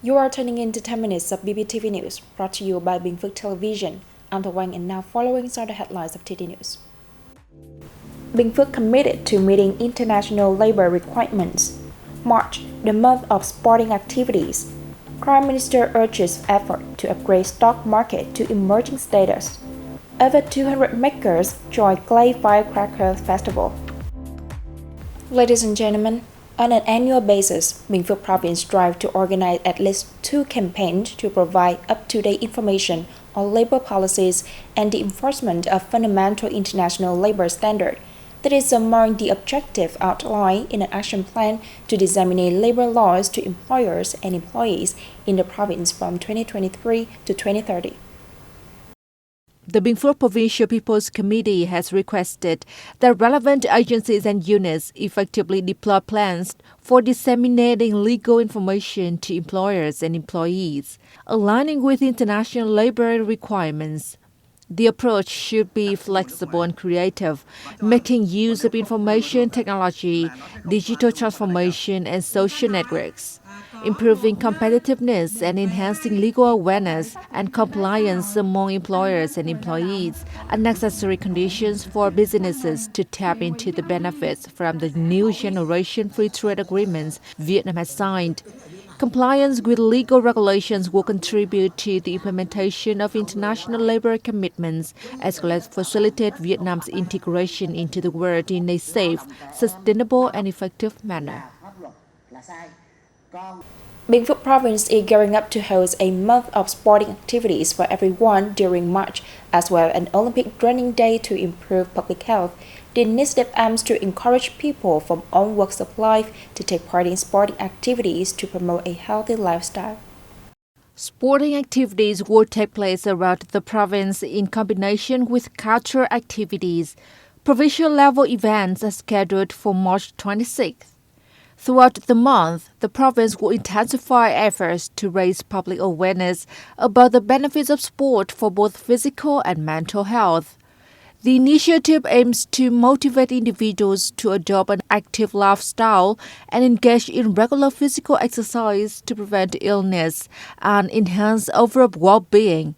You are tuning in to 10 minutes of BPTV News, brought to you by Bình Phuoc Television. I'm the Wang, and now following are the headlines of TT News. Binh Phuoc committed to meeting international labor requirements. March, the month of sporting activities. Prime Minister urges effort to upgrade stock market to emerging status. Over 200 makers join Clay Firecracker Festival. Ladies and gentlemen, on an annual basis, Binh Phuoc Province strives to organize at least 2 campaigns to provide up-to-date information on labor policies and the enforcement of fundamental international labor standards. That is among the objectives outlined in an action plan to disseminate labor laws to employers and employees in the province from 2023 to 2030. The Binh Phuoc Provincial People's Committee has requested that relevant agencies and units effectively deploy plans for disseminating legal information to employers and employees, aligning with international labor requirements. The approach should be flexible and creative, making use of information technology, digital transformation, and social networks, improving competitiveness and enhancing legal awareness and compliance among employers and employees are necessary conditions for businesses to tap into the benefits from the new generation free trade agreements Vietnam has signed. Compliance with legal regulations will contribute to the implementation of international labor commitments, as well as facilitate Vietnam's integration into the world in a safe, sustainable, and effective manner. Binh Phuoc Province is gearing up to host a month of sporting activities for everyone during March, as well as an Olympic running day to improve public health. The initiative aims to encourage people from all walks of life to take part in sporting activities to promote a healthy lifestyle. Sporting activities will take place around the province in combination with cultural activities. Provincial-level events are scheduled for March 26th. Throughout the month, the province will intensify efforts to raise public awareness about the benefits of sport for both physical and mental health. The initiative aims to motivate individuals to adopt an active lifestyle and engage in regular physical exercise to prevent illness and enhance overall well-being.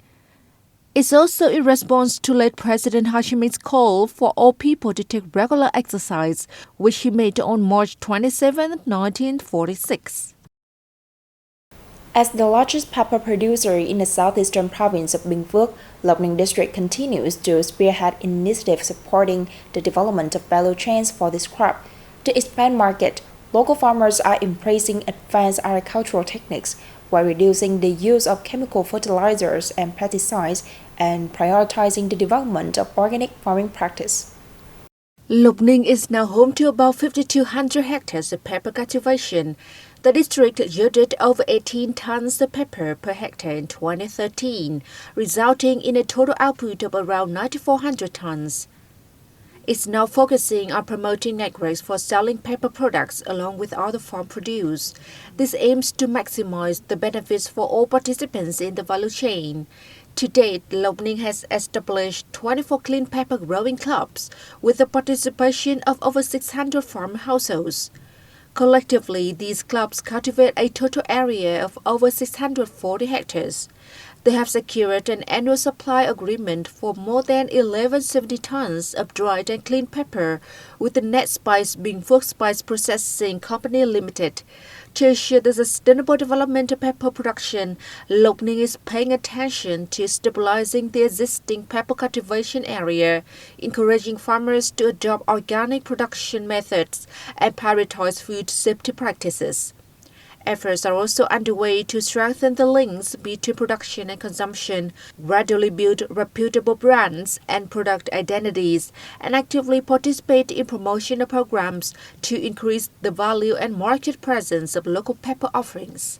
It's also in response to late President Ho Chi Minh's call for all people to take regular exercise, which he made on March 27, 1946. As the largest pepper producer in the southeastern province of Binh Phuoc, Lộc Ninh District continues to spearhead initiatives supporting the development of value chains for this crop. To expand market, local farmers are embracing advanced agricultural techniques while reducing the use of chemical fertilizers and pesticides and prioritizing the development of organic farming practice. Lộc Ninh is now home to about 5,200 hectares of pepper cultivation. The district yielded over 18 tons of pepper per hectare in 2013, resulting in a total output of around 9,400 tons. It's now focusing on promoting networks for selling pepper products along with other farm produce. This aims to maximize the benefits for all participants in the value chain. To date, Lộc Ninh has established 24 clean pepper growing clubs with the participation of over 600 farm households. Collectively, these clubs cultivate a total area of over 640 hectares. They have secured an annual supply agreement for more than 1,170 tons of dried and clean pepper with the Net Spice Binh Phuoc Spice Processing Company Limited. To ensure the sustainable development of pepper production, Lộc Ninh is paying attention to stabilizing the existing pepper cultivation area, encouraging farmers to adopt organic production methods and prioritize food safety practices. Efforts are also underway to strengthen the links between production and consumption, gradually build reputable brands and product identities, and actively participate in promotional programs to increase the value and market presence of local pepper offerings.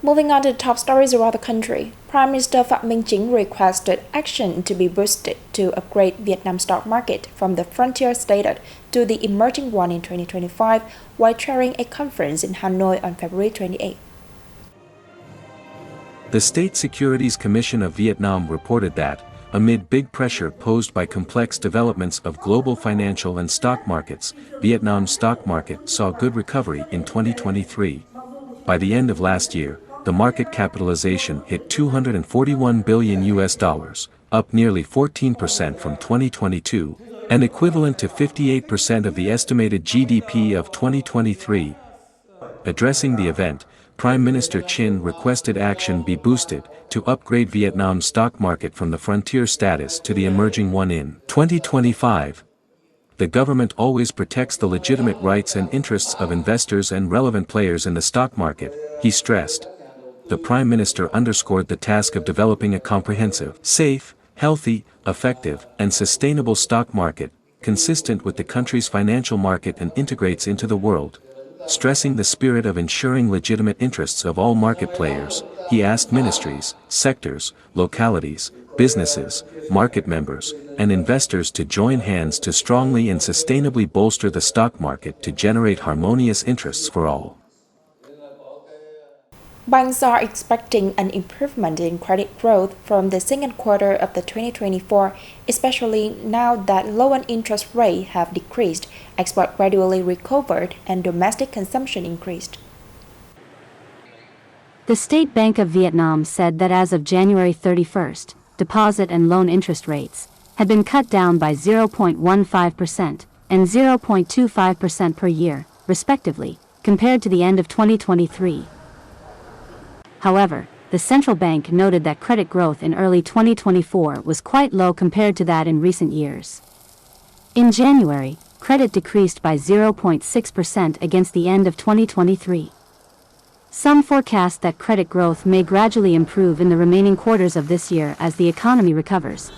Moving on to the top stories around the country, Prime Minister Phạm Minh Chính requested action to be boosted to upgrade Vietnam's stock market from the frontier status to the emerging one in 2025 while chairing a conference in Hanoi on February 28. The State Securities Commission of Vietnam reported that, Amid big pressure posed by complex developments of global financial and stock markets, Vietnam's stock market saw good recovery in 2023. By the end of last year, the market capitalization hit $241 billion, up nearly 14% from 2022, and equivalent to 58% of the estimated GDP of 2023. Addressing the event, Prime Minister Chin requested action be boosted to upgrade Vietnam's stock market from the frontier status to the emerging one in 2025. The government always protects the legitimate rights and interests of investors and relevant players in the stock market, he stressed. The Prime Minister underscored the task of developing a comprehensive, safe, healthy, effective, and sustainable stock market, consistent with the country's financial market and integrates into the world. Stressing the spirit of ensuring legitimate interests of all market players, he asked ministries, sectors, localities, businesses, market members, and investors to join hands to strongly and sustainably bolster the stock market to generate harmonious interests for all. Banks are expecting an improvement in credit growth from the second quarter of the 2024, especially now that loan interest rates have decreased, export gradually recovered, and domestic consumption increased. The State Bank of Vietnam said that as of January 31st, deposit and loan interest rates had been cut down by 0.15% and 0.25% per year, respectively, compared to the end of 2023. However, the central bank noted that credit growth in early 2024 was quite low compared to that in recent years. In January, credit decreased by 0.6% against the end of 2023. Some forecast that credit growth may gradually improve in the remaining quarters of this year as the economy recovers.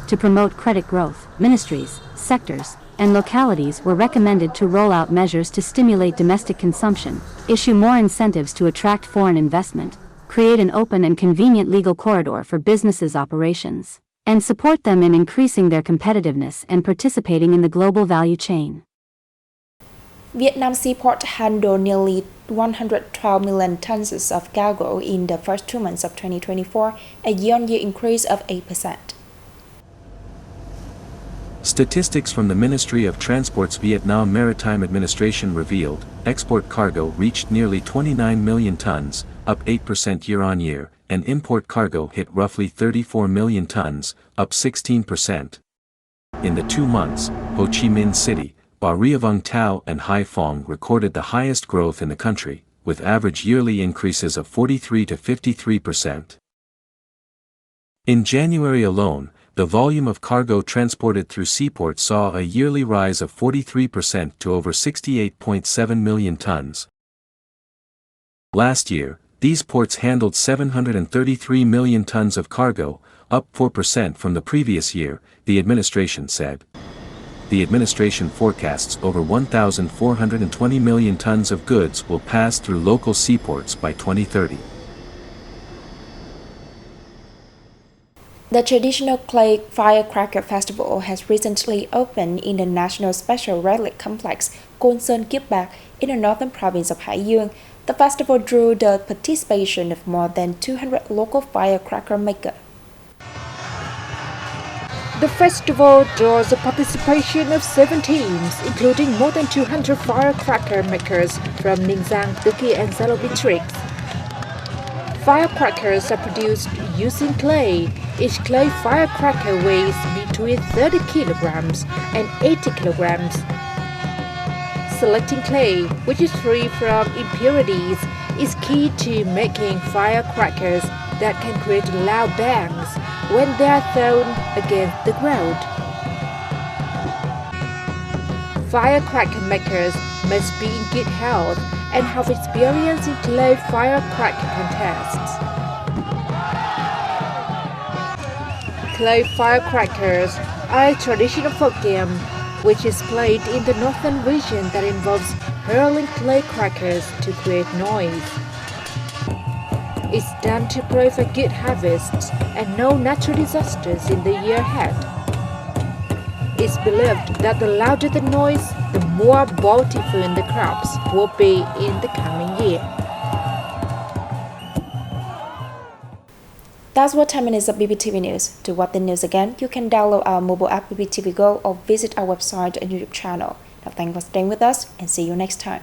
To promote credit growth, ministries, sectors, and localities were recommended to roll out measures to stimulate domestic consumption, issue more incentives to attract foreign investment, create an open and convenient legal corridor for businesses' operations, and support them in increasing their competitiveness and participating in the global value chain. Vietnam seaport handled nearly 112 million tons of cargo in the first 2 months of 2024, a year-on-year increase of 8%. Statistics from the Ministry of Transport's Vietnam Maritime Administration revealed, export cargo reached nearly 29 million tons, up 8% year-on-year, and import cargo hit roughly 34 million tons, up 16%. In the 2 months, Ho Chi Minh City, Bà Rịa Vũng Tàu and Hai Phong recorded the highest growth in the country, with average yearly increases of 43 to 53%. In January alone, the volume of cargo transported through seaports saw a yearly rise of 43% to over 68.7 million tons. Last year, these ports handled 733 million tons of cargo, up 4% from the previous year, the administration said. The administration forecasts over 1,420 million tons of goods will pass through local seaports by 2030. The traditional clay firecracker festival has recently opened in the National Special Relic Complex, Côn Sơn Kiếp Bạc, in the northern province of Hải Dương. The festival drew the participation of more than 200 local firecracker makers. The festival draws the participation of 7 teams, including more than 200 firecracker makers from Ninh Giang, Tứ Kỳ, and Gia Long districts. Firecrackers are produced using clay. Each clay firecracker weighs between 30 kilograms and 80 kilograms. Selecting clay, which is free from impurities, is key to making firecrackers that can create loud bangs when they are thrown against the ground. Firecracker makers must be in good health and have experience in clay firecracker contests. Clay firecrackers are a traditional folk game which is played in the northern region that involves hurling clay crackers to create noise. It's done to pray for good harvests and no natural disasters in the year ahead. It's believed that the louder the noise, the more bountiful the crops will be in the coming year. That's what 10 minutes of BPTV News. To watch the news again, you can download our mobile app BPTV Go or visit our website and YouTube channel. Now, thanks for staying with us and see you next time.